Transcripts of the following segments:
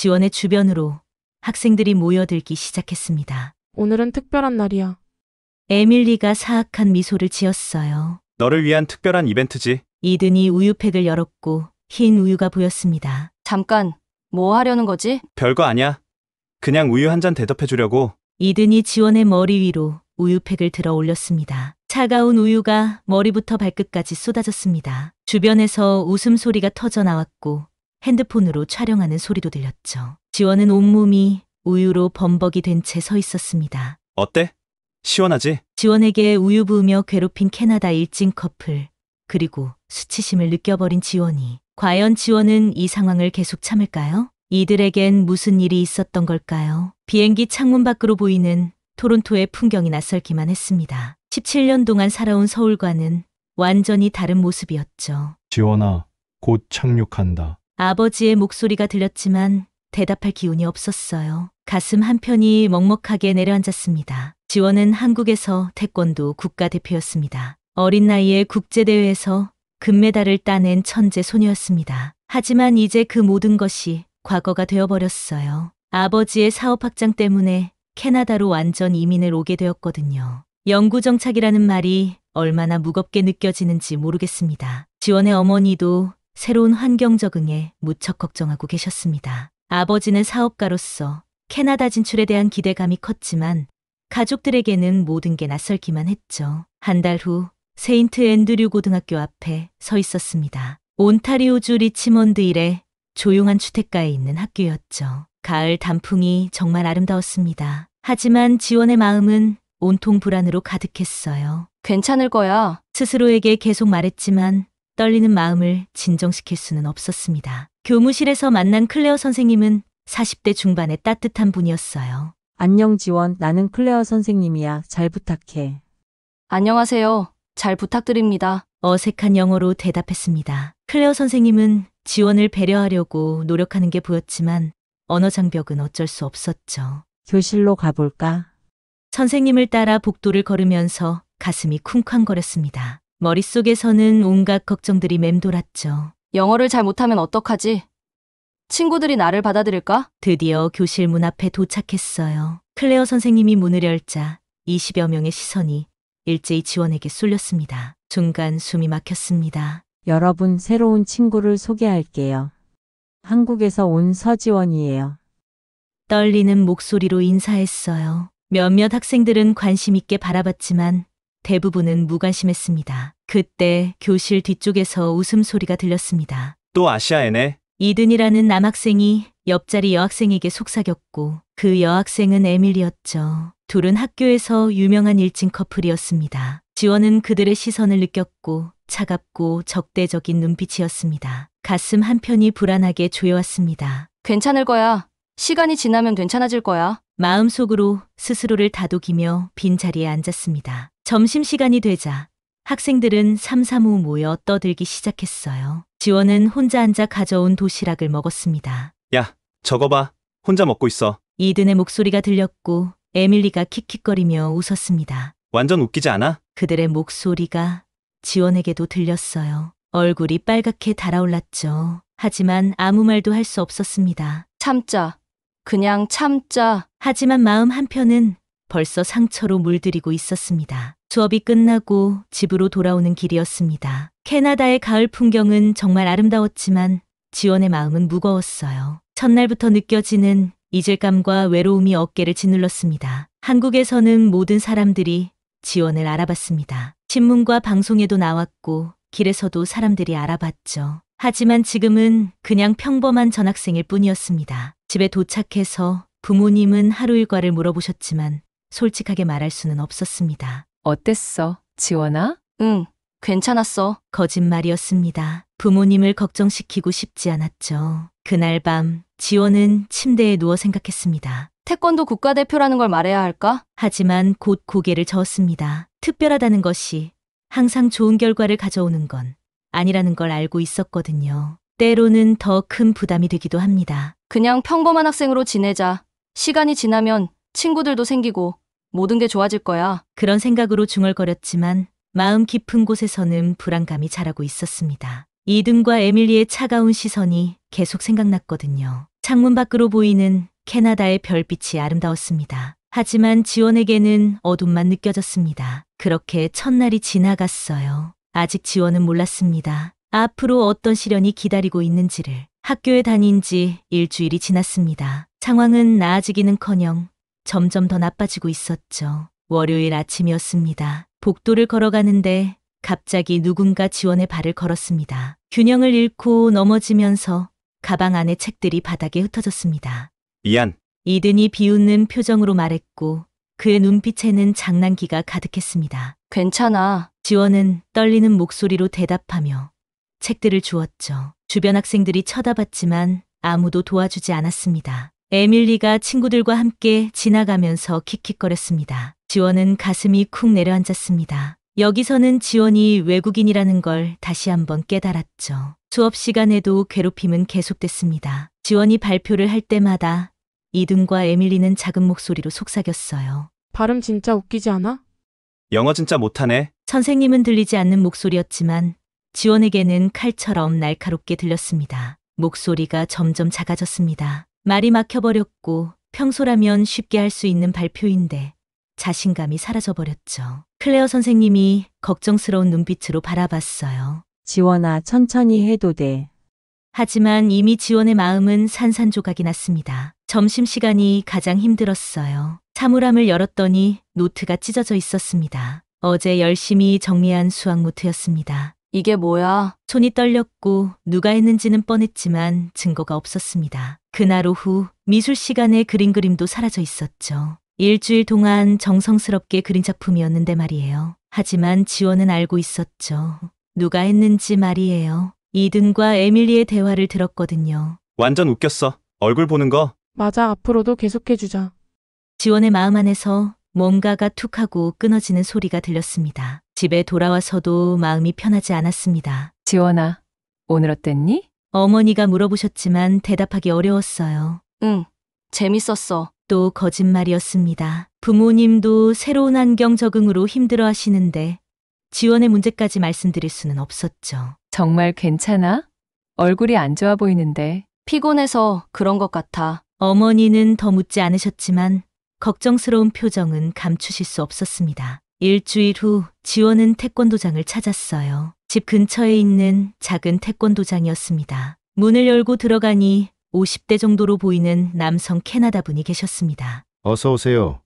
지원의 주변으로 학생들이 모여들기 시작했습니다. 오늘은 특별한 날이야. 에밀리가 사악한 미소를 지었어요. 너를 위한 특별한 이벤트지. 이든이 우유팩을 열었고 흰 우유가 보였습니다. 잠깐, 뭐 하려는 거지? 별거 아니야. 그냥 우유 한 잔 대접해 주려고. 이든이 지원의 머리 위로 우유팩을 들어 올렸습니다. 차가운 우유가 머리부터 발끝까지 쏟아졌습니다. 주변에서 웃음소리가 터져 나왔고 핸드폰으로 촬영하는 소리도 들렸죠. 지원은 온몸이 우유로 범벅이 된 채 서 있었습니다. 어때? 시원하지? 지원에게 우유 부으며 괴롭힌 캐나다 일진 커플, 그리고 수치심을 느껴버린 지원이. 과연 지원은 이 상황을 계속 참을까요? 이들에겐 무슨 일이 있었던 걸까요? 비행기 창문 밖으로 보이는 토론토의 풍경이 낯설기만 했습니다. 17년 동안 살아온 서울과는 완전히 다른 모습이었죠. 지원아, 곧 착륙한다. 아버지의 목소리가 들렸지만 대답할 기운이 없었어요. 가슴 한편이 먹먹하게 내려앉았습니다. 지원은 한국에서 태권도 국가대표였습니다. 어린 나이에 국제대회에서 금메달을 따낸 천재 소녀였습니다. 하지만 이제 그 모든 것이 과거가 되어버렸어요. 아버지의 사업 확장 때문에 캐나다로 완전 이민을 오게 되었거든요. 영구정착이라는 말이 얼마나 무겁게 느껴지는지 모르겠습니다. 지원의 어머니도 새로운 환경 적응에 무척 걱정하고 계셨습니다. 아버지는 사업가로서 캐나다 진출에 대한 기대감이 컸지만 가족들에게는 모든 게 낯설기만 했죠. 한 달 후 세인트 앤드류 고등학교 앞에 서 있었습니다. 온타리오주 리치먼드 일의 조용한 주택가에 있는 학교였죠. 가을 단풍이 정말 아름다웠습니다. 하지만 지원의 마음은 온통 불안으로 가득했어요. 괜찮을 거야. 스스로에게 계속 말했지만 떨리는 마음을 진정시킬 수는 없었습니다. 교무실에서 만난 클레어 선생님은 40대 중반의 따뜻한 분이었어요. 안녕 지원, 나는 클레어 선생님이야. 잘 부탁해. 안녕하세요. 잘 부탁드립니다. 어색한 영어로 대답했습니다. 클레어 선생님은 지원을 배려하려고 노력하는 게 보였지만 언어 장벽은 어쩔 수 없었죠. 교실로 가볼까? 선생님을 따라 복도를 걸으면서 가슴이 쿵쾅거렸습니다. 머릿속에서는 온갖 걱정들이 맴돌았죠. 영어를 잘 못하면 어떡하지? 친구들이 나를 받아들일까? 드디어 교실 문 앞에 도착했어요. 클레어 선생님이 문을 열자 20여 명의 시선이 일제히 지원에게 쏠렸습니다. 순간 숨이 막혔습니다. 여러분, 새로운 친구를 소개할게요. 한국에서 온 서지원이에요. 떨리는 목소리로 인사했어요. 몇몇 학생들은 관심 있게 바라봤지만 대부분은 무관심했습니다. 그때 교실 뒤쪽에서 웃음소리가 들렸습니다. 또 아시아 애네. 이든이라는 남학생이 옆자리 여학생에게 속삭였고 그 여학생은 에밀리였죠. 둘은 학교에서 유명한 일진 커플이었습니다. 지원은 그들의 시선을 느꼈고 차갑고 적대적인 눈빛이었습니다. 가슴 한편이 불안하게 조여왔습니다. 괜찮을 거야. 시간이 지나면 괜찮아질 거야. 마음속으로 스스로를 다독이며 빈자리에 앉았습니다. 점심시간이 되자 학생들은 삼삼오오 모여 떠들기 시작했어요. 지원은 혼자 앉아 가져온 도시락을 먹었습니다. 야, 저거 봐. 혼자 먹고 있어. 이든의 목소리가 들렸고 에밀리가 킥킥거리며 웃었습니다. 완전 웃기지 않아? 그들의 목소리가 지원에게도 들렸어요. 얼굴이 빨갛게 달아올랐죠. 하지만 아무 말도 할 수 없었습니다. 참자. 그냥 참자. 하지만 마음 한편은 벌써 상처로 물들이고 있었습니다. 수업이 끝나고 집으로 돌아오는 길이었습니다. 캐나다의 가을 풍경은 정말 아름다웠지만 지원의 마음은 무거웠어요. 첫날부터 느껴지는 이질감과 외로움이 어깨를 짓눌렀습니다. 한국에서는 모든 사람들이 지원을 알아봤습니다. 신문과 방송에도 나왔고 길에서도 사람들이 알아봤죠. 하지만 지금은 그냥 평범한 전학생일 뿐이었습니다. 집에 도착해서 부모님은 하루 일과를 물어보셨지만 솔직하게 말할 수는 없었습니다. 어땠어, 지원아? 응, 괜찮았어. 거짓말이었습니다. 부모님을 걱정시키고 싶지 않았죠. 그날 밤 지원은 침대에 누워 생각했습니다. 태권도 국가대표라는 걸 말해야 할까? 하지만 곧 고개를 저었습니다. 특별하다는 것이 항상 좋은 결과를 가져오는 건 아니라는 걸 알고 있었거든요. 때로는 더 큰 부담이 되기도 합니다. 그냥 평범한 학생으로 지내자. 시간이 지나면 친구들도 생기고 모든 게 좋아질 거야. 그런 생각으로 중얼거렸지만 마음 깊은 곳에서는 불안감이 자라고 있었습니다. 이든과 에밀리의 차가운 시선이 계속 생각났거든요. 창문 밖으로 보이는 캐나다의 별빛이 아름다웠습니다. 하지만 지원에게는 어둠만 느껴졌습니다. 그렇게 첫날이 지나갔어요. 아직 지원은 몰랐습니다. 앞으로 어떤 시련이 기다리고 있는지를. 학교에 다닌 지 일주일이 지났습니다. 상황은 나아지기는커녕 점점 더 나빠지고 있었죠. 월요일 아침이었습니다. 복도를 걸어가는데 갑자기 누군가 지원의 발을 걸었습니다. 균형을 잃고 넘어지면서 가방 안의 책들이 바닥에 흩어졌습니다. 미안. 이든이 비웃는 표정으로 말했고 그의 눈빛에는 장난기가 가득했습니다. 괜찮아. 지원은 떨리는 목소리로 대답하며 책들을 주었죠. 주변 학생들이 쳐다봤지만 아무도 도와주지 않았습니다. 에밀리가 친구들과 함께 지나가면서 킥킥거렸습니다. 지원은 가슴이 쿵 내려앉았습니다. 여기서는 지원이 외국인이라는 걸 다시 한번 깨달았죠. 수업 시간에도 괴롭힘은 계속됐습니다. 지원이 발표를 할 때마다 이든과 에밀리는 작은 목소리로 속삭였어요. 발음 진짜 웃기지 않아? 영어 진짜 못하네. 선생님은 들리지 않는 목소리였지만 지원에게는 칼처럼 날카롭게 들렸습니다. 목소리가 점점 작아졌습니다. 말이 막혀버렸고 평소라면 쉽게 할 수 있는 발표인데 자신감이 사라져버렸죠. 클레어 선생님이 걱정스러운 눈빛으로 바라봤어요. 지원아, 천천히 해도 돼. 하지만 이미 지원의 마음은 산산조각이 났습니다. 점심시간이 가장 힘들었어요. 사물함을 열었더니 노트가 찢어져 있었습니다. 어제 열심히 정리한 수학 노트였습니다. 이게 뭐야? 손이 떨렸고 누가 했는지는 뻔했지만 증거가 없었습니다. 그날 오후 미술 시간에 그린 그림도 사라져 있었죠. 일주일 동안 정성스럽게 그린 작품이었는데 말이에요. 하지만 지원은 알고 있었죠. 누가 했는지 말이에요. 이든과 에밀리의 대화를 들었거든요. 완전 웃겼어. 얼굴 보는 거. 맞아, 앞으로도 계속해주자. 지원의 마음 안에서 뭔가가 툭하고 끊어지는 소리가 들렸습니다. 집에 돌아와서도 마음이 편하지 않았습니다. 지원아, 오늘 어땠니? 어머니가 물어보셨지만 대답하기 어려웠어요. 응, 재밌었어. 또 거짓말이었습니다. 부모님도 새로운 환경 적응으로 힘들어 하시는데 지원의 문제까지 말씀드릴 수는 없었죠. 정말 괜찮아? 얼굴이 안 좋아 보이는데. 피곤해서 그런 것 같아. 어머니는 더 묻지 않으셨지만 걱정스러운 표정은 감추실 수 없었습니다. 일주일 후 지원은 태권도장을 찾았어요. 집 근처에 있는 작은 태권도장이었습니다. 문을 열고 들어가니 50대 정도로 보이는 남성 캐나다 분이 계셨습니다. 어서 오세요.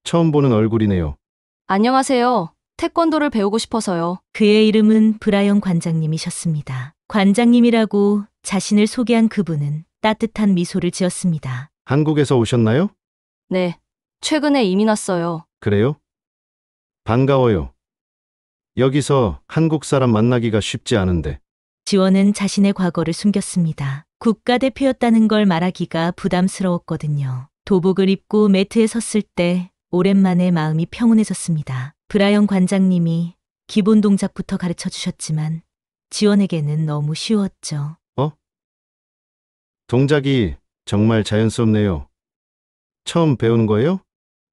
처음 보는 얼굴이네요. 안녕하세요. 태권도를 배우고 싶어서요. 그의 이름은 브라이언 관장님이셨습니다. 관장님이라고 자신을 소개한 그분은 따뜻한 미소를 지었습니다. 한국에서 오셨나요? 네, 최근에 이민 왔어요. 그래요? 반가워요. 여기서 한국 사람 만나기가 쉽지 않은데. 지원은 자신의 과거를 숨겼습니다. 국가대표였다는 걸 말하기가 부담스러웠거든요. 도복을 입고 매트에 섰을 때 오랜만에 마음이 평온해졌습니다. 브라이언 관장님이 기본 동작부터 가르쳐 주셨지만 지원에게는 너무 쉬웠죠. 동작이 정말 자연스럽네요. 처음 배우는 거예요?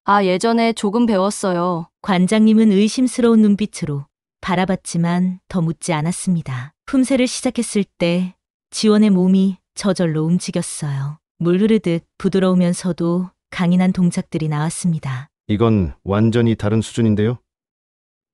아, 예전에 조금 배웠어요. 관장님은 의심스러운 눈빛으로 바라봤지만 더 묻지 않았습니다. 품새를 시작했을 때 지원의 몸이 저절로 움직였어요. 물 흐르듯 부드러우면서도 강인한 동작들이 나왔습니다. 이건 완전히 다른 수준인데요.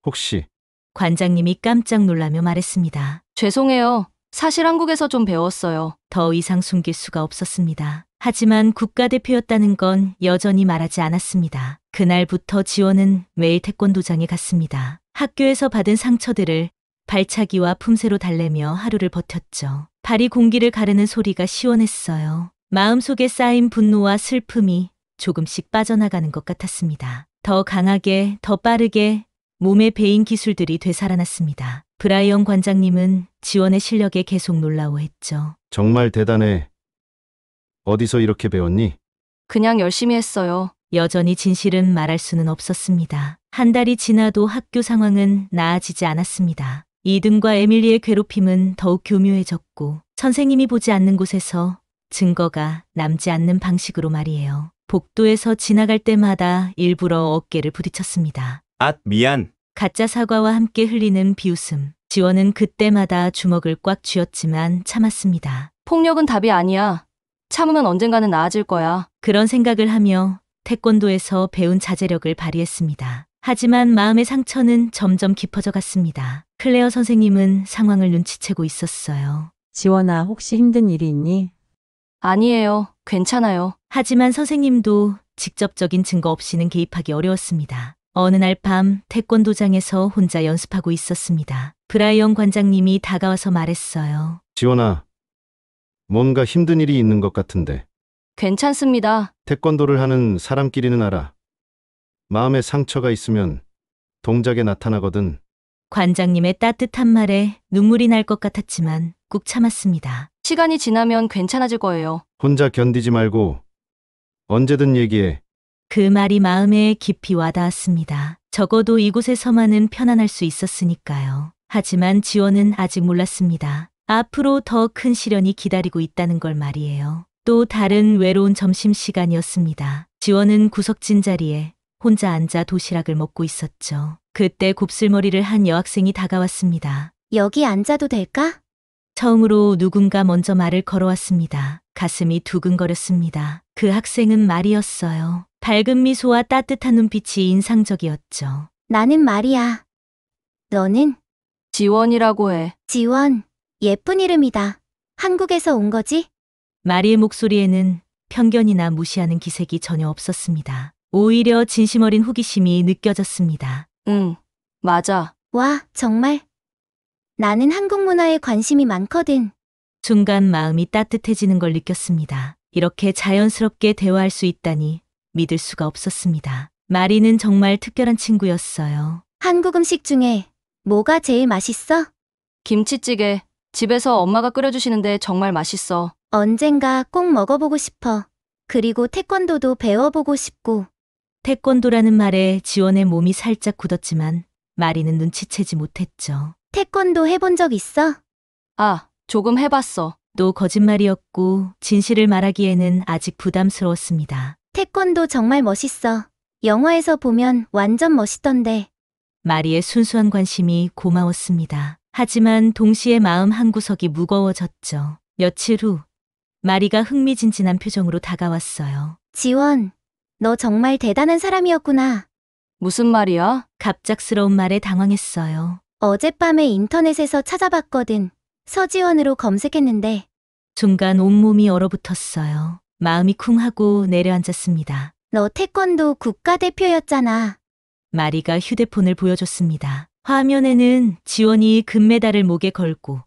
혹시 관장님이 깜짝 놀라며 말했습니다. 죄송해요. 사실 한국에서 좀 배웠어요. 더 이상 숨길 수가 없었습니다. 하지만 국가대표였다는 건 여전히 말하지 않았습니다. 그날부터 지원은 매일 태권도장에 갔습니다. 학교에서 받은 상처들을 발차기와 품새로 달래며 하루를 버텼죠. 발이 공기를 가르는 소리가 시원했어요. 마음속에 쌓인 분노와 슬픔이 조금씩 빠져나가는 것 같았습니다. 더 강하게, 더 빠르게 몸에 배인 기술들이 되살아났습니다. 브라이언 관장님은 지원의 실력에 계속 놀라워했죠. 정말 대단해. 어디서 이렇게 배웠니? 그냥 열심히 했어요. 여전히 진실은 말할 수는 없었습니다. 한 달이 지나도 학교 상황은 나아지지 않았습니다. 이든과 에밀리의 괴롭힘은 더욱 교묘해졌고 선생님이 보지 않는 곳에서 증거가 남지 않는 방식으로 말이에요. 복도에서 지나갈 때마다 일부러 어깨를 부딪혔습니다. 미안. 가짜 사과와 함께 흘리는 비웃음. 지원은 그때마다 주먹을 꽉 쥐었지만 참았습니다. 폭력은 답이 아니야. 참으면 언젠가는 나아질 거야. 그런 생각을 하며 태권도에서 배운 자제력을 발휘했습니다. 하지만 마음의 상처는 점점 깊어져 갔습니다. 클레어 선생님은 상황을 눈치채고 있었어요. 지원아, 혹시 힘든 일이 있니? 아니에요. 괜찮아요. 하지만 선생님도 직접적인 증거 없이는 개입하기 어려웠습니다. 어느 날 밤 태권도장에서 혼자 연습하고 있었습니다. 브라이언 관장님이 다가와서 말했어요. 지원아, 뭔가 힘든 일이 있는 것 같은데. 괜찮습니다. 태권도를 하는 사람끼리는 알아. 마음에 상처가 있으면 동작에 나타나거든. 관장님의 따뜻한 말에 눈물이 날 것 같았지만 꾹 참았습니다. 시간이 지나면 괜찮아질 거예요. 혼자 견디지 말고 언제든 얘기해. 그 말이 마음에 깊이 와닿았습니다. 적어도 이곳에서만은 편안할 수 있었으니까요. 하지만 지원은 아직 몰랐습니다. 앞으로 더 큰 시련이 기다리고 있다는 걸 말이에요. 또 다른 외로운 점심시간이었습니다. 지원은 구석진 자리에 혼자 앉아 도시락을 먹고 있었죠. 그때 곱슬머리를 한 여학생이 다가왔습니다. 여기 앉아도 될까? 처음으로 누군가 먼저 말을 걸어왔습니다. 가슴이 두근거렸습니다. 그 학생은 말이었어요. 밝은 미소와 따뜻한 눈빛이 인상적이었죠. 나는 말이야. 너는? 지원이라고 해. 지원. 예쁜 이름이다. 한국에서 온 거지? 마리의 목소리에는 편견이나 무시하는 기색이 전혀 없었습니다. 오히려 진심 어린 호기심이 느껴졌습니다. 응, 맞아. 와, 정말. 나는 한국 문화에 관심이 많거든. 순간 마음이 따뜻해지는 걸 느꼈습니다. 이렇게 자연스럽게 대화할 수 있다니 믿을 수가 없었습니다. 마리는 정말 특별한 친구였어요. 한국 음식 중에 뭐가 제일 맛있어? 김치찌개. 집에서 엄마가 끓여주시는데 정말 맛있어. 언젠가 꼭 먹어보고 싶어. 그리고 태권도도 배워보고 싶고. 태권도라는 말에 지원의 몸이 살짝 굳었지만 마리는 눈치채지 못했죠. 태권도 해본 적 있어? 아, 조금 해봤어. 또 거짓말이었고 진실을 말하기에는 아직 부담스러웠습니다. 태권도 정말 멋있어. 영화에서 보면 완전 멋있던데. 마리의 순수한 관심이 고마웠습니다. 하지만 동시에 마음 한구석이 무거워졌죠. 며칠 후 마리가 흥미진진한 표정으로 다가왔어요. 지원, 너 정말 대단한 사람이었구나. 무슨 말이야? 갑작스러운 말에 당황했어요. 어젯밤에 인터넷에서 찾아봤거든. 서지원으로 검색했는데. 순간 온몸이 얼어붙었어요. 마음이 쿵하고 내려앉았습니다. 너 태권도 국가대표였잖아. 마리가 휴대폰을 보여줬습니다. 화면에는 지원이 금메달을 목에 걸고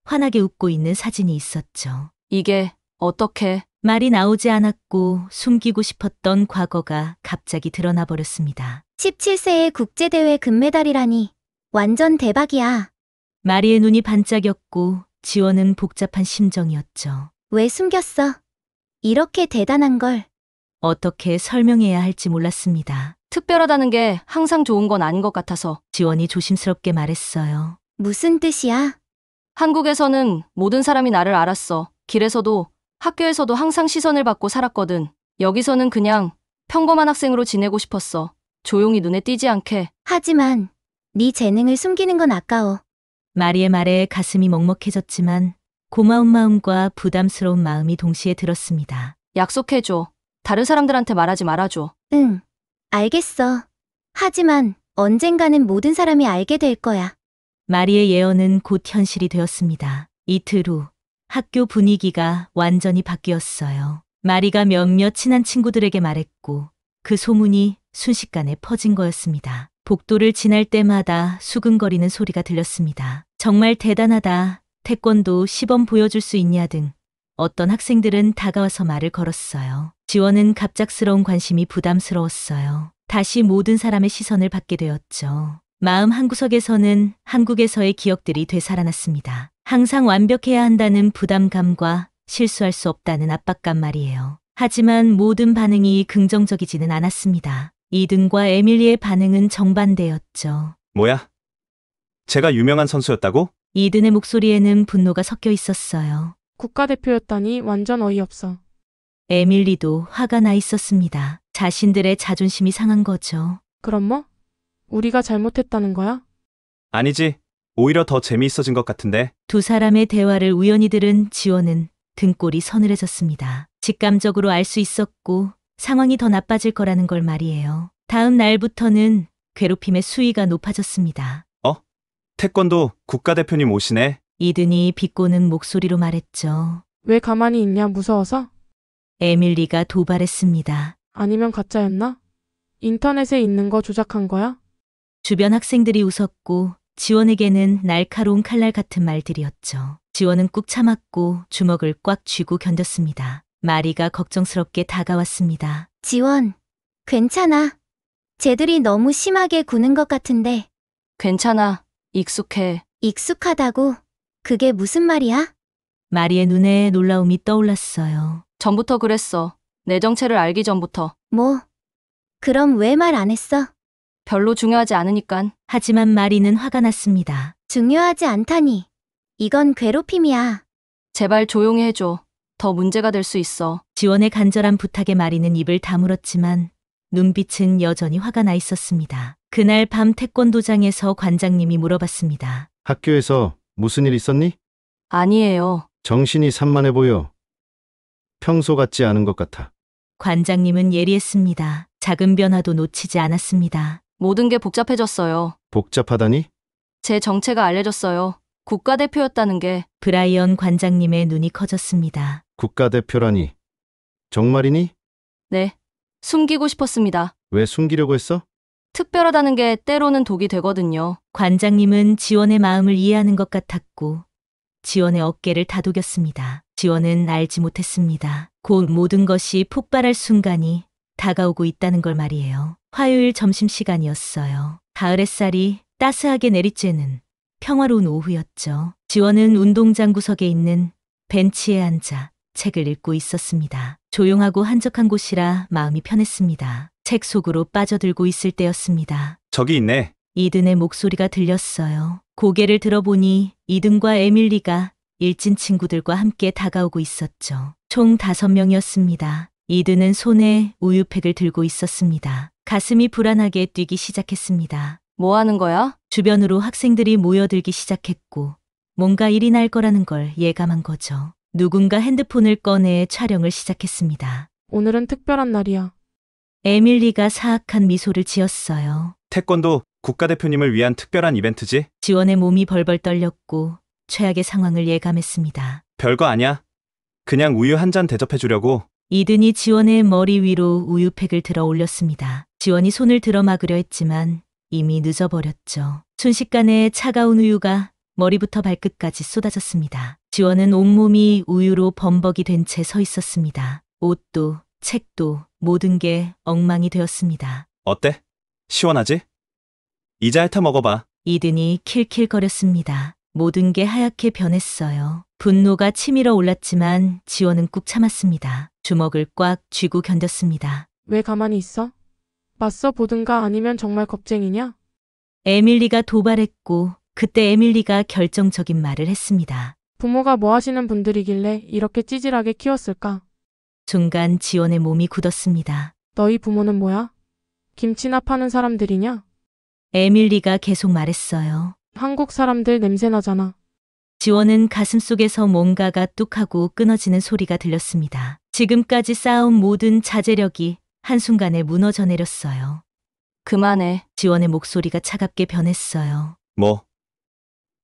환하게 웃고 있는 사진이 있었죠. 이게 어떻게? 말이 나오지 않았고 숨기고 싶었던 과거가 갑자기 드러나 버렸습니다. 17세의 국제대회 금메달이라니. 완전 대박이야. 마리의 눈이 반짝였고 지원은 복잡한 심정이었죠. 왜 숨겼어? 이렇게 대단한 걸. 어떻게 설명해야 할지 몰랐습니다. 특별하다는 게 항상 좋은 건 아닌 것 같아서. 지원이 조심스럽게 말했어요. 무슨 뜻이야? 한국에서는 모든 사람이 나를 알았어. 길에서도 학교에서도 항상 시선을 받고 살았거든. 여기서는 그냥 평범한 학생으로 지내고 싶었어. 조용히 눈에 띄지 않게. 하지만 네 재능을 숨기는 건 아까워. 마리의 말에 가슴이 먹먹해졌지만 고마운 마음과 부담스러운 마음이 동시에 들었습니다. 약속해줘. 다른 사람들한테 말하지 말아줘. 응, 알겠어. 하지만 언젠가는 모든 사람이 알게 될 거야. 마리의 예언은 곧 현실이 되었습니다. 이틀 후 학교 분위기가 완전히 바뀌었어요. 마리가 몇몇 친한 친구들에게 말했고 그 소문이 순식간에 퍼진 거였습니다. 복도를 지날 때마다 수근거리는 소리가 들렸습니다. 정말 대단하다. 태권도 시범 보여줄 수 있냐 등 어떤 학생들은 다가와서 말을 걸었어요. 지원은 갑작스러운 관심이 부담스러웠어요. 다시 모든 사람의 시선을 받게 되었죠. 마음 한구석에서는 한국에서의 기억들이 되살아났습니다. 항상 완벽해야 한다는 부담감과 실수할 수 없다는 압박감 말이에요. 하지만 모든 반응이 긍정적이지는 않았습니다. 이든과 에밀리의 반응은 정반대였죠. 뭐야? 제가 유명한 선수였다고? 이든의 목소리에는 분노가 섞여 있었어요. 국가대표였다니 완전 어이없어. 에밀리도 화가 나 있었습니다. 자신들의 자존심이 상한 거죠. 그럼 뭐? 우리가 잘못했다는 거야? 아니지. 오히려 더 재미있어진 것 같은데. 두 사람의 대화를 우연히 들은 지원은 등골이 서늘해졌습니다. 직감적으로 알 수 있었고 상황이 더 나빠질 거라는 걸 말이에요. 다음 날부터는 괴롭힘의 수위가 높아졌습니다. 태권도 국가대표님 오시네. 이든이 비꼬는 목소리로 말했죠. 왜 가만히 있냐, 무서워서? 에밀리가 도발했습니다. 아니면 가짜였나? 인터넷에 있는 거 조작한 거야? 주변 학생들이 웃었고 지원에게는 날카로운 칼날 같은 말들이었죠. 지원은 꾹 참았고 주먹을 꽉 쥐고 견뎠습니다. 마리가 걱정스럽게 다가왔습니다. 지원, 괜찮아. 쟤들이 너무 심하게 구는 것 같은데. 괜찮아. 익숙해. 익숙하다고? 그게 무슨 말이야? 마리의 눈에 놀라움이 떠올랐어요. 전부터 그랬어. 내 정체를 알기 전부터. 뭐? 그럼 왜 말 안 했어? 별로 중요하지 않으니깐. 하지만 마리는 화가 났습니다. 중요하지 않다니. 이건 괴롭힘이야. 제발 조용히 해줘. 더 문제가 될 수 있어. 지원의 간절한 부탁에 마리는 입을 다물었지만 눈빛은 여전히 화가 나 있었습니다. 그날 밤 태권도장에서 관장님이 물어봤습니다. 학교에서 무슨 일 있었니? 아니에요. 정신이 산만해 보여. 평소 같지 않은 것 같아. 관장님은 예리했습니다. 작은 변화도 놓치지 않았습니다. 모든 게 복잡해졌어요. 복잡하다니? 제 정체가 알려졌어요. 국가대표였다는 게. 브라이언 관장님의 눈이 커졌습니다. 국가대표라니. 정말이니? 네. 숨기고 싶었습니다. 왜 숨기려고 했어? 특별하다는 게 때로는 독이 되거든요. 관장님은 지원의 마음을 이해하는 것 같았고 지원의 어깨를 다독였습니다. 지원은 알지 못했습니다. 곧 모든 것이 폭발할 순간이 다가오고 있다는 걸 말이에요. 화요일 점심시간이었어요. 가을 햇살이 따스하게 내리쬐는 평화로운 오후였죠. 지원은 운동장 구석에 있는 벤치에 앉아 책을 읽고 있었습니다. 조용하고 한적한 곳이라 마음이 편했습니다. 책 속으로 빠져들고 있을 때였습니다. 저기 있네. 이든의 목소리가 들렸어요. 고개를 들어보니 이든과 에밀리가 일진 친구들과 함께 다가오고 있었죠. 총 5명이었습니다. 이든은 손에 우유팩을 들고 있었습니다. 가슴이 불안하게 뛰기 시작했습니다. 뭐 하는 거야? 주변으로 학생들이 모여들기 시작했고 뭔가 일이 날 거라는 걸 예감한 거죠. 누군가 핸드폰을 꺼내 촬영을 시작했습니다. 오늘은 특별한 날이야. 에밀리가 사악한 미소를 지었어요. 태권도 국가대표님을 위한 특별한 이벤트지? 지원의 몸이 벌벌 떨렸고 최악의 상황을 예감했습니다. 별거 아니야. 그냥 우유 한 잔 대접해 주려고. 이든이 지원의 머리 위로 우유팩을 들어 올렸습니다. 지원이 손을 들어 막으려 했지만 이미 늦어버렸죠. 순식간에 차가운 우유가 머리부터 발끝까지 쏟아졌습니다. 지원은 온몸이 우유로 범벅이 된 채 서 있었습니다. 옷도 책도 모든 게 엉망이 되었습니다. 어때? 시원하지? 이제 핥아 먹어봐. 이든이 킬킬거렸습니다. 모든 게 하얗게 변했어요. 분노가 치밀어 올랐지만 지원은 꾹 참았습니다. 주먹을 꽉 쥐고 견뎠습니다. 왜 가만히 있어? 맞서 보든가 아니면 정말 겁쟁이냐? 에밀리가 도발했고 그때 에밀리가 결정적인 말을 했습니다. 부모가 뭐 하시는 분들이길래 이렇게 찌질하게 키웠을까? 순간 지원의 몸이 굳었습니다. 너희 부모는 뭐야? 김치나 파는 사람들이냐? 에밀리가 계속 말했어요. 한국 사람들 냄새 나잖아. 지원은 가슴속에서 뭔가가 뚝하고 끊어지는 소리가 들렸습니다. 지금까지 쌓아온 모든 자제력이 한순간에 무너져 내렸어요. 그만해. 지원의 목소리가 차갑게 변했어요.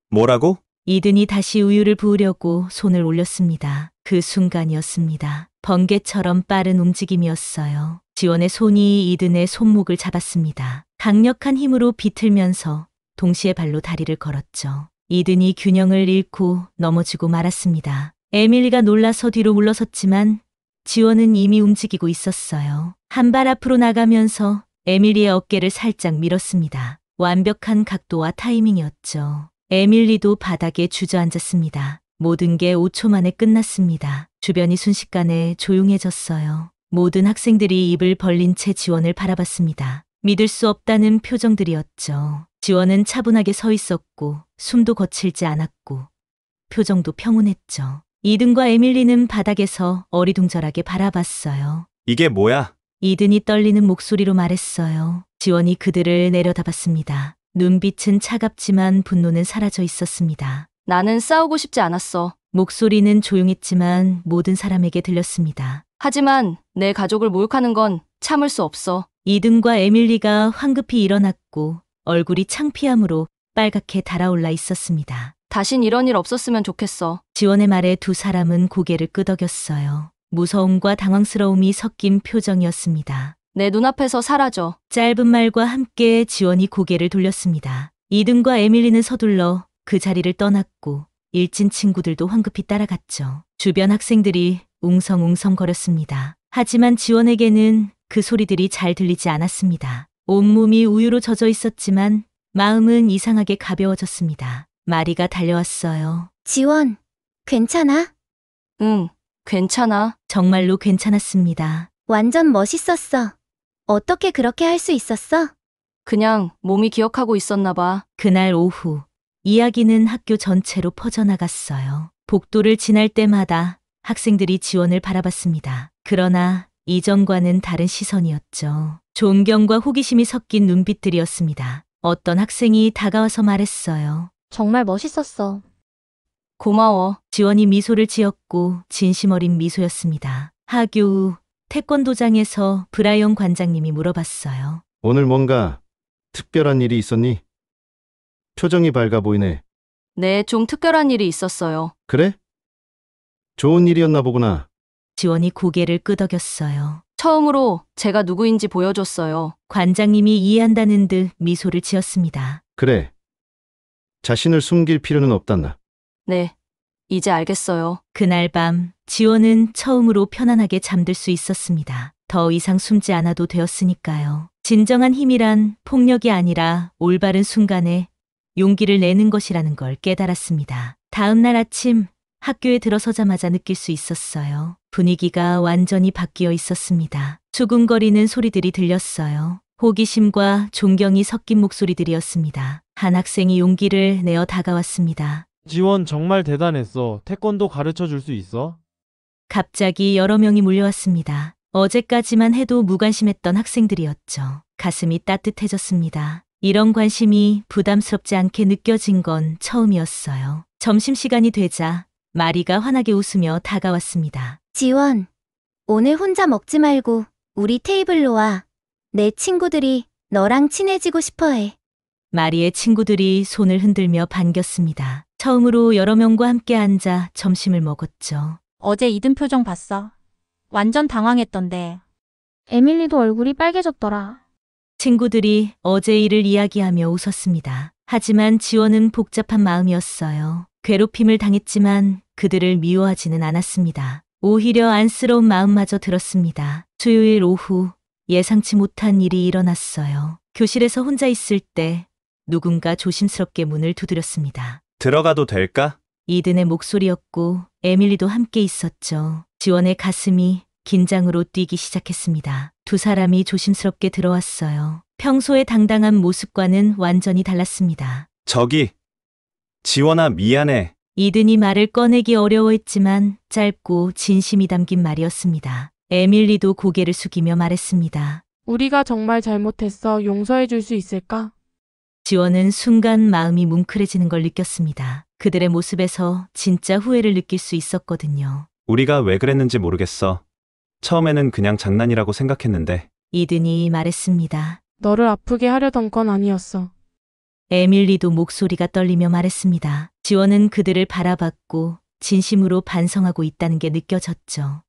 뭐라고? 이든이 다시 우유를 부으려고 손을 올렸습니다. 그 순간이었습니다. 번개처럼 빠른 움직임이었어요. 지원의 손이 이든의 손목을 잡았습니다. 강력한 힘으로 비틀면서 동시에 발로 다리를 걸었죠. 이든이 균형을 잃고 넘어지고 말았습니다. 에밀리가 놀라서 뒤로 물러섰지만 지원은 이미 움직이고 있었어요. 한 발 앞으로 나가면서 에밀리의 어깨를 살짝 밀었습니다. 완벽한 각도와 타이밍이었죠. 에밀리도 바닥에 주저앉았습니다. 모든 게 5초 만에 끝났습니다. 주변이 순식간에 조용해졌어요. 모든 학생들이 입을 벌린 채 지원을 바라봤습니다. 믿을 수 없다는 표정들이었죠. 지원은 차분하게 서 있었고 숨도 거칠지 않았고 표정도 평온했죠. 이든과 에밀리는 바닥에서 어리둥절하게 바라봤어요. 이게 뭐야? 이든이 떨리는 목소리로 말했어요. 지원이 그들을 내려다봤습니다. 눈빛은 차갑지만 분노는 사라져 있었습니다. 나는 싸우고 싶지 않았어. 목소리는 조용했지만 모든 사람에게 들렸습니다. 하지만 내 가족을 모욕하는 건 참을 수 없어. 이든과 에밀리가 황급히 일어났고 얼굴이 창피함으로 빨갛게 달아올라 있었습니다. 다신 이런 일 없었으면 좋겠어. 지원의 말에 두 사람은 고개를 끄덕였어요. 무서움과 당황스러움이 섞인 표정이었습니다. 내 눈앞에서 사라져. 짧은 말과 함께 지원이 고개를 돌렸습니다. 이든과 에밀리는 서둘러 그 자리를 떠났고 일진 친구들도 황급히 따라갔죠. 주변 학생들이 웅성웅성거렸습니다. 하지만 지원에게는 그 소리들이 잘 들리지 않았습니다. 온몸이 우유로 젖어 있었지만 마음은 이상하게 가벼워졌습니다. 마리가 달려왔어요. 지원, 괜찮아? 응, 괜찮아. 정말로 괜찮았습니다. 완전 멋있었어. 어떻게 그렇게 할 수 있었어? 그냥 몸이 기억하고 있었나 봐. 그날 오후 이야기는 학교 전체로 퍼져나갔어요. 복도를 지날 때마다 학생들이 지원을 바라봤습니다. 그러나 이전과는 다른 시선이었죠. 존경과 호기심이 섞인 눈빛들이었습니다. 어떤 학생이 다가와서 말했어요. 정말 멋있었어. 고마워. 지원이 미소를 지었고 진심 어린 미소였습니다. 하교 후 태권도장에서 브라이언 관장님이 물어봤어요. 오늘 뭔가 특별한 일이 있었니? 표정이 밝아 보이네. 네, 좀 특별한 일이 있었어요. 그래? 좋은 일이었나 보구나. 지원이 고개를 끄덕였어요. 처음으로 제가 누구인지 보여줬어요. 관장님이 이해한다는 듯 미소를 지었습니다. 그래. 자신을 숨길 필요는 없단다. 네, 이제 알겠어요. 그날 밤 지원은 처음으로 편안하게 잠들 수 있었습니다. 더 이상 숨지 않아도 되었으니까요. 진정한 힘이란 폭력이 아니라 올바른 순간에 용기를 내는 것이라는 걸 깨달았습니다. 다음 날 아침 학교에 들어서자마자 느낄 수 있었어요. 분위기가 완전히 바뀌어 있었습니다. 수군거리는 소리들이 들렸어요. 호기심과 존경이 섞인 목소리들이었습니다. 한 학생이 용기를 내어 다가왔습니다. 지원 정말 대단했어. 태권도 가르쳐 줄 수 있어? 갑자기 여러 명이 몰려왔습니다. 어제까지만 해도 무관심했던 학생들이었죠. 가슴이 따뜻해졌습니다. 이런 관심이 부담스럽지 않게 느껴진 건 처음이었어요. 점심시간이 되자 마리가 환하게 웃으며 다가왔습니다. 지원, 오늘 혼자 먹지 말고 우리 테이블로 와. 내 친구들이 너랑 친해지고 싶어해. 마리의 친구들이 손을 흔들며 반겼습니다. 처음으로 여러 명과 함께 앉아 점심을 먹었죠. 어제 이든 표정 봤어. 완전 당황했던데. 에밀리도 얼굴이 빨개졌더라. 친구들이 어제 일을 이야기하며 웃었습니다. 하지만 지원은 복잡한 마음이었어요. 괴롭힘을 당했지만 그들을 미워하지는 않았습니다. 오히려 안쓰러운 마음마저 들었습니다. 수요일 오후 예상치 못한 일이 일어났어요. 교실에서 혼자 있을 때 누군가 조심스럽게 문을 두드렸습니다. 들어가도 될까? 이든의 목소리였고 에밀리도 함께 있었죠. 지원의 가슴이 긴장으로 뛰기 시작했습니다. 두 사람이 조심스럽게 들어왔어요. 평소의 당당한 모습과는 완전히 달랐습니다. 저기, 지원아 미안해. 이든이 말을 꺼내기 어려워했지만 짧고 진심이 담긴 말이었습니다. 에밀리도 고개를 숙이며 말했습니다. 우리가 정말 잘못했어. 용서해 줄 수 있을까? 지원은 순간 마음이 뭉클해지는 걸 느꼈습니다. 그들의 모습에서 진짜 후회를 느낄 수 있었거든요. 우리가 왜 그랬는지 모르겠어. 처음에는 그냥 장난이라고 생각했는데. 이든이 말했습니다. 너를 아프게 하려던 건 아니었어. 에밀리도 목소리가 떨리며 말했습니다. 지원은 그들을 바라봤고 진심으로 반성하고 있다는 게 느껴졌죠.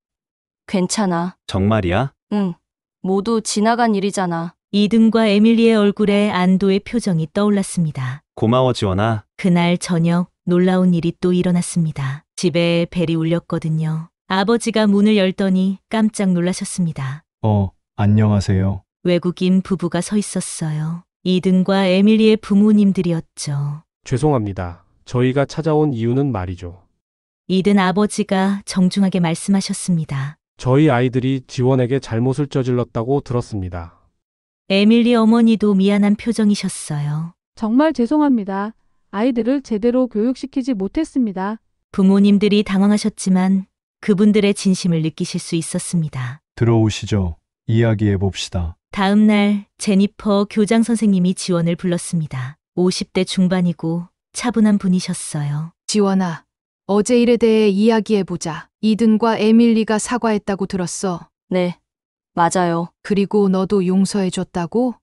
괜찮아. 정말이야? 응. 모두 지나간 일이잖아. 이든과 에밀리의 얼굴에 안도의 표정이 떠올랐습니다. 고마워 지원아. 그날 저녁 놀라운 일이 또 일어났습니다. 집에 벨이 울렸거든요. 아버지가 문을 열더니 깜짝 놀라셨습니다. 안녕하세요. 외국인 부부가 서 있었어요. 이든과 에밀리의 부모님들이었죠. 죄송합니다. 저희가 찾아온 이유는 말이죠. 이든 아버지가 정중하게 말씀하셨습니다. 저희 아이들이 지원에게 잘못을 저질렀다고 들었습니다. 에밀리 어머니도 미안한 표정이셨어요. 정말 죄송합니다. 아이들을 제대로 교육시키지 못했습니다. 부모님들이 당황하셨지만 그분들의 진심을 느끼실 수 있었습니다. 들어오시죠. 이야기해 봅시다. 다음 날 제니퍼 교장 선생님이 지원을 불렀습니다. 50대 중반이고 차분한 분이셨어요. 지원아, 어제 일에 대해 이야기해보자. 이든과 에밀리가 사과했다고 들었어. 네, 맞아요. 그리고 너도 용서해줬다고?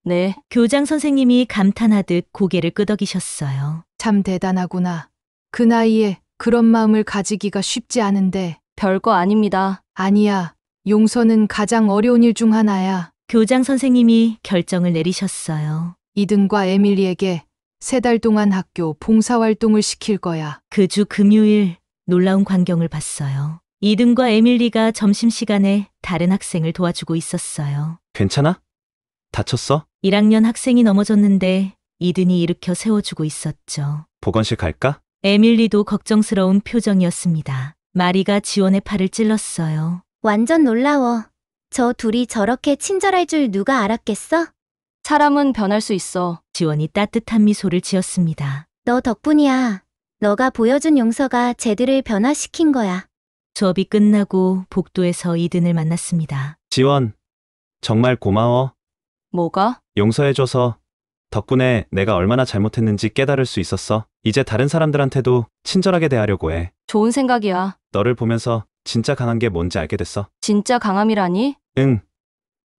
네. 교장 선생님이 감탄하듯 고개를 끄덕이셨어요. 참 대단하구나. 그 나이에 그런 마음을 가지기가 쉽지 않은데. 별거 아닙니다. 아니야. 용서는 가장 어려운 일 중 하나야. 교장 선생님이 결정을 내리셨어요. 이든과 에밀리에게 3달 동안 학교 봉사활동을 시킬 거야. 그 주 금요일 놀라운 광경을 봤어요. 이든과 에밀리가 점심시간에 다른 학생을 도와주고 있었어요. 괜찮아? 다쳤어? 1학년 학생이 넘어졌는데 이든이 일으켜 세워주고 있었죠. 보건실 갈까? 에밀리도 걱정스러운 표정이었습니다. 마리가 지원의 팔을 찔렀어요. 완전 놀라워. 저 둘이 저렇게 친절할 줄 누가 알았겠어? 사람은 변할 수 있어. 지원이 따뜻한 미소를 지었습니다. 너 덕분이야. 너가 보여준 용서가 쟤들을 변화시킨 거야. 수업이 끝나고 복도에서 이든을 만났습니다. 지원, 정말 고마워. 뭐가? 용서해줘서 덕분에 내가 얼마나 잘못했는지 깨달을 수 있었어. 이제 다른 사람들한테도 친절하게 대하려고 해. 좋은 생각이야. 너를 보면서 진짜 강한 게 뭔지 알게 됐어. 진짜 강함이라니? 응.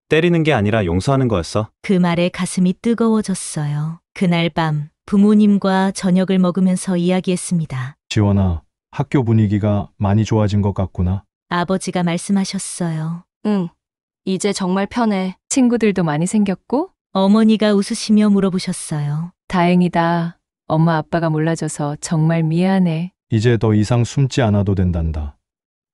때리는 게 아니라 용서하는 거였어. 그 말에 가슴이 뜨거워졌어요. 그날 밤 부모님과 저녁을 먹으면서 이야기했습니다. 지원아, 학교 분위기가 많이 좋아진 것 같구나. 아버지가 말씀하셨어요. 응. 이제 정말 편해. 친구들도 많이 생겼고? 어머니가 웃으시며 물어보셨어요. 다행이다. 엄마 아빠가 몰라줘서 정말 미안해. 이제 더 이상 숨지 않아도 된단다.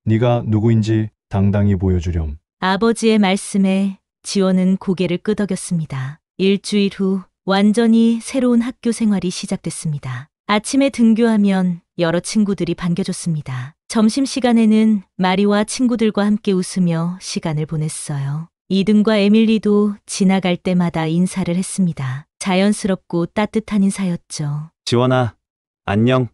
네가 누구인지 당당히 보여주렴. 아버지의 말씀에 지원은 고개를 끄덕였습니다. 일주일 후 완전히 새로운 학교 생활이 시작됐습니다. 아침에 등교하면 여러 친구들이 반겨줬습니다. 점심시간에는 마리와 친구들과 함께 웃으며 시간을 보냈어요. 이든과 에밀리도 지나갈 때마다 인사를 했습니다. 자연스럽고 따뜻한 인사였죠. 지원아, 안녕.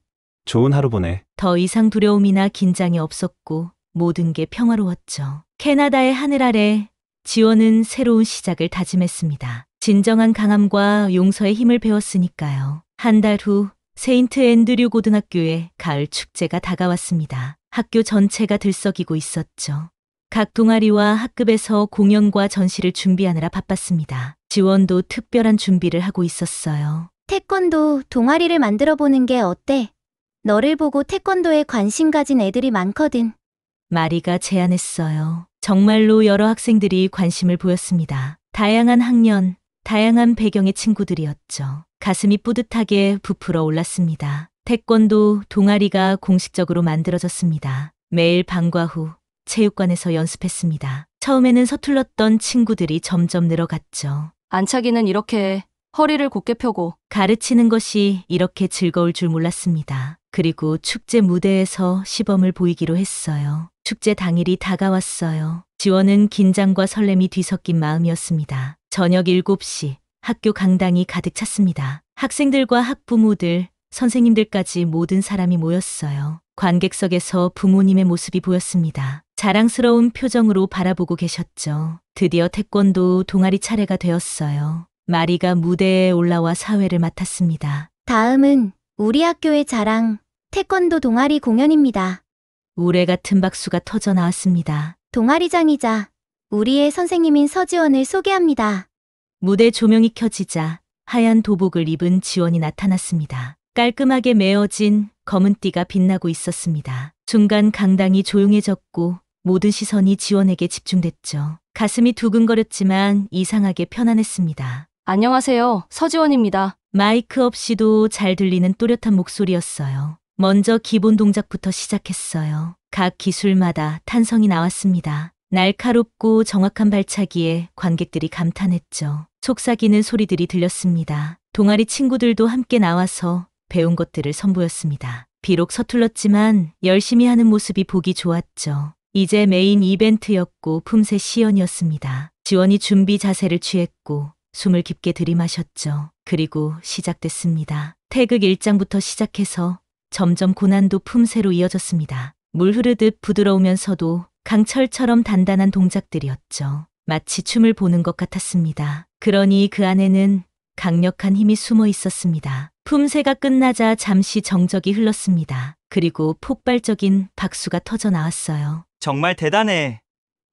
좋은 하루 보내. 더 이상 두려움이나 긴장이 없었고 모든 게 평화로웠죠. 캐나다의 하늘 아래 지원은 새로운 시작을 다짐했습니다. 진정한 강함과 용서의 힘을 배웠으니까요. 한 달 후 세인트 앤드류 고등학교에 가을 축제가 다가왔습니다. 학교 전체가 들썩이고 있었죠. 각 동아리와 학급에서 공연과 전시를 준비하느라 바빴습니다. 지원도 특별한 준비를 하고 있었어요. 태권도 동아리를 만들어 보는 게 어때? 너를 보고 태권도에 관심 가진 애들이 많거든. 마리가 제안했어요. 정말로 여러 학생들이 관심을 보였습니다. 다양한 학년, 다양한 배경의 친구들이었죠. 가슴이 뿌듯하게 부풀어 올랐습니다. 태권도 동아리가 공식적으로 만들어졌습니다. 매일 방과 후 체육관에서 연습했습니다. 처음에는 서툴렀던 친구들이 점점 늘어갔죠. 안차기는 이렇게 해. 허리를 곧게 펴고. 가르치는 것이 이렇게 즐거울 줄 몰랐습니다. 그리고 축제 무대에서 시범을 보이기로 했어요. 축제 당일이 다가왔어요. 지원은 긴장과 설렘이 뒤섞인 마음이었습니다. 저녁 7시 학교 강당이 가득 찼습니다. 학생들과 학부모들, 선생님들까지 모든 사람이 모였어요. 관객석에서 부모님의 모습이 보였습니다. 자랑스러운 표정으로 바라보고 계셨죠. 드디어 태권도 동아리 차례가 되었어요. 마리가 무대에 올라와 사회를 맡았습니다. 다음은 우리 학교의 자랑, 태권도 동아리 공연입니다. 우레 같은 박수가 터져 나왔습니다. 동아리장이자 우리의 선생님인 서지원을 소개합니다. 무대 조명이 켜지자 하얀 도복을 입은 지원이 나타났습니다. 깔끔하게 메어진 검은 띠가 빛나고 있었습니다. 순간 강당이 조용해졌고 모든 시선이 지원에게 집중됐죠. 가슴이 두근거렸지만 이상하게 편안했습니다. 안녕하세요. 서지원입니다. 마이크 없이도 잘 들리는 또렷한 목소리였어요. 먼저 기본 동작부터 시작했어요. 각 기술마다 탄성이 나왔습니다. 날카롭고 정확한 발차기에 관객들이 감탄했죠. 속삭이는 소리들이 들렸습니다. 동아리 친구들도 함께 나와서 배운 것들을 선보였습니다. 비록 서툴렀지만 열심히 하는 모습이 보기 좋았죠. 이제 메인 이벤트였고 품새 시연이었습니다. 지원이 준비 자세를 취했고 숨을 깊게 들이마셨죠. 그리고 시작됐습니다. 태극 1장부터 시작해서 점점 고난도 품새로 이어졌습니다. 물 흐르듯 부드러우면서도 강철처럼 단단한 동작들이었죠. 마치 춤을 보는 것 같았습니다. 그러니 그 안에는 강력한 힘이 숨어 있었습니다. 품새가 끝나자 잠시 정적이 흘렀습니다. 그리고 폭발적인 박수가 터져 나왔어요. 정말 대단해.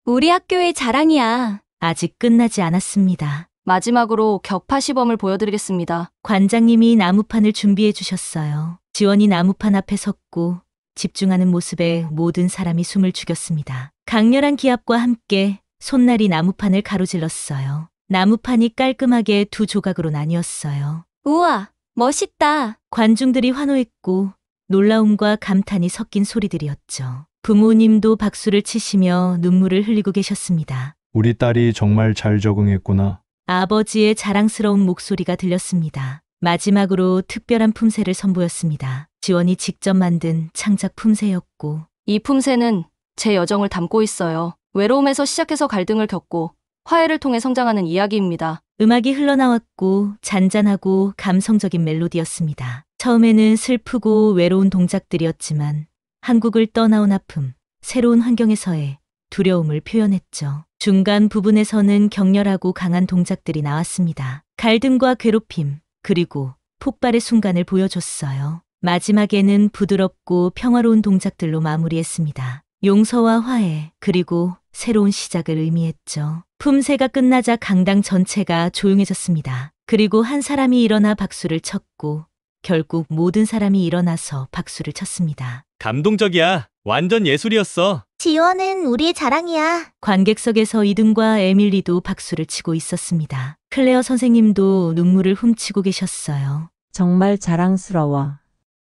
우리 학교의 자랑이야. 아직 끝나지 않았습니다. 마지막으로 격파 시범을 보여드리겠습니다. 관장님이 나무판을 준비해 주셨어요. 지원이 나무판 앞에 섰고 집중하는 모습에 모든 사람이 숨을 죽였습니다. 강렬한 기압과 함께 손날이 나무판을 가로질렀어요. 나무판이 깔끔하게 두 조각으로 나뉘었어요. 우와, 멋있다. 관중들이 환호했고 놀라움과 감탄이 섞인 소리들이었죠. 부모님도 박수를 치시며 눈물을 흘리고 계셨습니다. 우리 딸이 정말 잘 적응했구나. 아버지의 자랑스러운 목소리가 들렸습니다. 마지막으로 특별한 품새를 선보였습니다. 지원이 직접 만든 창작 품새였고 이 품새는 제 여정을 담고 있어요. 외로움에서 시작해서 갈등을 겪고 화해를 통해 성장하는 이야기입니다. 음악이 흘러나왔고 잔잔하고 감성적인 멜로디였습니다. 처음에는 슬프고 외로운 동작들이었지만 한국을 떠나온 아픔, 새로운 환경에서의 두려움을 표현했죠. 중간 부분에서는 격렬하고 강한 동작들이 나왔습니다. 갈등과 괴롭힘, 그리고 폭발의 순간을 보여줬어요. 마지막에는 부드럽고 평화로운 동작들로 마무리했습니다. 용서와 화해, 그리고 새로운 시작을 의미했죠. 품새가 끝나자 강당 전체가 조용해졌습니다. 그리고 한 사람이 일어나 박수를 쳤고 결국 모든 사람이 일어나서 박수를 쳤습니다. 감동적이야. 완전 예술이었어. 지원은 우리의 자랑이야. 관객석에서 이든과 에밀리도 박수를 치고 있었습니다. 클레어 선생님도 눈물을 훔치고 계셨어요. 정말 자랑스러워.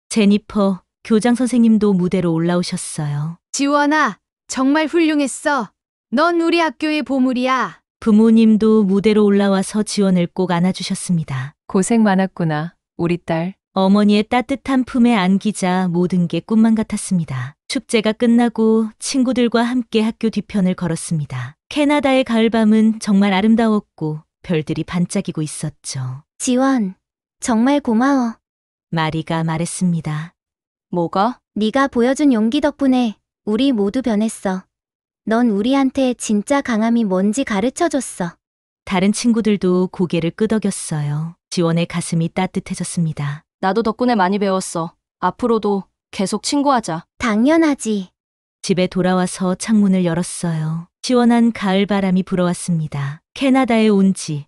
제니퍼 교장 선생님도 무대로 올라오셨어요. 지원아, 정말 훌륭했어. 넌 우리 학교의 보물이야. 부모님도 무대로 올라와서 지원을 꼭 안아주셨습니다. 고생 많았구나, 우리 딸. 어머니의 따뜻한 품에 안기자 모든 게 꿈만 같았습니다. 축제가 끝나고 친구들과 함께 학교 뒤편을 걸었습니다. 캐나다의 가을밤은 정말 아름다웠고 별들이 반짝이고 있었죠. 지원, 정말 고마워. 마리가 말했습니다. 뭐가? 네가 보여준 용기 덕분에 우리 모두 변했어. 넌 우리한테 진짜 강함이 뭔지 가르쳐줬어. 다른 친구들도 고개를 끄덕였어요. 지원의 가슴이 따뜻해졌습니다. 나도 덕분에 많이 배웠어. 앞으로도 계속 친구하자. 당연하지. 집에 돌아와서 창문을 열었어요. 시원한 가을 바람이 불어왔습니다. 캐나다에 온 지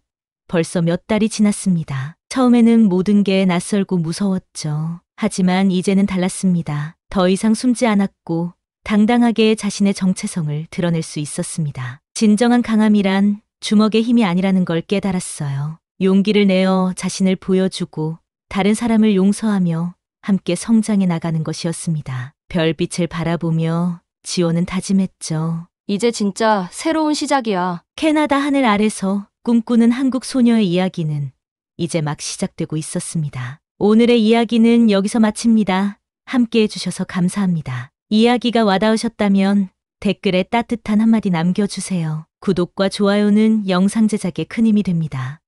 벌써 몇 달이 지났습니다. 처음에는 모든 게 낯설고 무서웠죠. 하지만 이제는 달랐습니다. 더 이상 숨지 않았고 당당하게 자신의 정체성을 드러낼 수 있었습니다. 진정한 강함이란 주먹의 힘이 아니라는 걸 깨달았어요. 용기를 내어 자신을 보여주고 다른 사람을 용서하며 함께 성장해 나가는 것이었습니다. 별빛을 바라보며 지원은 다짐했죠. 이제 진짜 새로운 시작이야. 캐나다 하늘 아래서 꿈꾸는 한국 소녀의 이야기는 이제 막 시작되고 있었습니다. 오늘의 이야기는 여기서 마칩니다. 함께 해주셔서 감사합니다. 이야기가 와닿으셨다면 댓글에 따뜻한 한마디 남겨주세요. 구독과 좋아요는 영상 제작에 큰 힘이 됩니다.